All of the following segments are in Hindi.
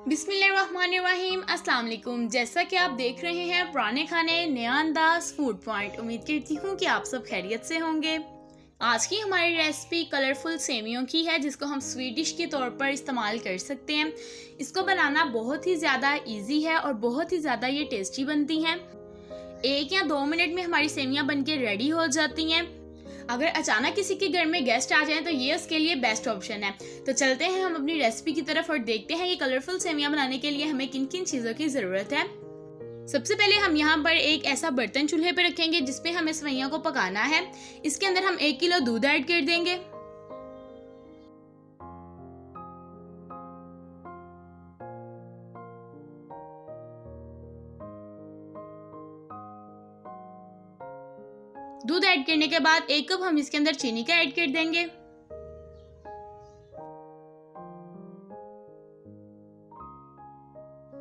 बिस्मिल्लाहिर्रहमानिर्रहीम, अस्सलाम वालेकुम। जैसा कि आप देख रहे हैं पुराने खाने नया अंदाज फूड पॉइंट, उम्मीद करती हूँ कि आप सब खैरियत से होंगे। आज की हमारी रेसिपी कलरफुल सेवियों की है, जिसको हम स्वीट डिश के तौर पर इस्तेमाल कर सकते हैं। इसको बनाना बहुत ही ज़्यादा इजी है और बहुत ही ज़्यादा ये टेस्टी बनती हैं। 1 या 2 मिनट में हमारी सेवियाँ बनके रेडी हो जाती हैं। अगर अचानक किसी के घर में गेस्ट आ जाएं तो ये उसके लिए बेस्ट ऑप्शन है। तो चलते हैं हम अपनी रेसिपी की तरफ और देखते हैं ये कलरफुल सेवियां बनाने के लिए हमें किन किन चीज़ों की ज़रूरत है। सबसे पहले हम यहाँ पर एक ऐसा बर्तन चूल्हे पर रखेंगे जिसमें हमें सेवियां को पकाना है। इसके अंदर हम 1 किलो दूध ऐड कर देंगे। दूध ऐड करने के बाद 1 कप हम इसके अंदर चीनी का ऐड कर देंगे।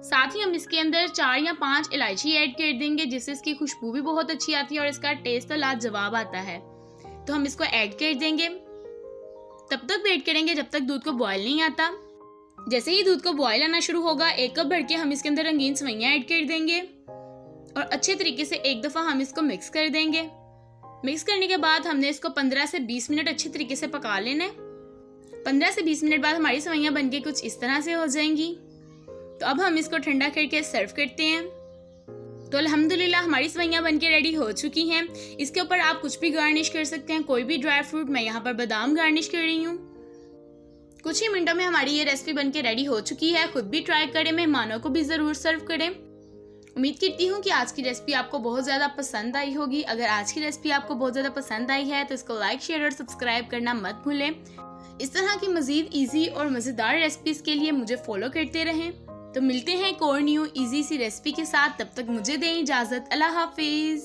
साथ ही हम इसके अंदर 4 या 5 इलायची ऐड कर देंगे, जिससे इसकी खुशबू भी बहुत अच्छी आती है और इसका टेस्ट तो लाजवाब आता है। तो हम इसको ऐड कर देंगे। तब तक वेट करेंगे जब तक दूध को बॉयल नहीं आता। जैसे ही दूध को बॉयल आना शुरू होगा, 1 कप भर के हम इसके अंदर रंगीन सेवइयां ऐड कर देंगे और अच्छे तरीके से एक दफ़ा हम इसको मिक्स कर देंगे। मिक्स करने के बाद हमने इसको 15 से 20 मिनट अच्छे तरीके से पका लेना है। 15 से 20 मिनट बाद हमारी सेवइयां बनके कुछ इस तरह से हो जाएंगी। तो अब हम इसको ठंडा करके सर्व करते हैं। तो अल्हम्दुलिल्लाह हमारी सेवइयां बनके रेडी हो चुकी हैं। इसके ऊपर आप कुछ भी गार्निश कर सकते हैं, कोई भी ड्राई फ्रूट। मैं यहाँ पर बादाम गार्निश कर रही हूँ। कुछ ही मिनटों में हमारी ये रेसिपी बनके रेडी हो चुकी है। खुद भी ट्राई करें, मेहमानों को भी ज़रूर सर्व करें। उम्मीद करती हूँ कि आज की रेसिपी आपको बहुत ज़्यादा पसंद आई होगी। अगर आज की रेसिपी आपको बहुत ज़्यादा पसंद आई है तो इसको लाइक, शेयर और सब्सक्राइब करना मत भूलें। इस तरह की मज़ीद ईजी और मज़ेदार रेसिपीज़ के लिए मुझे फॉलो करते रहें। तो मिलते हैं एक और न्यू इजी सी रेसिपी के साथ। तब तक मुझे दें इजाज़त। अल्लाह हाफिज़।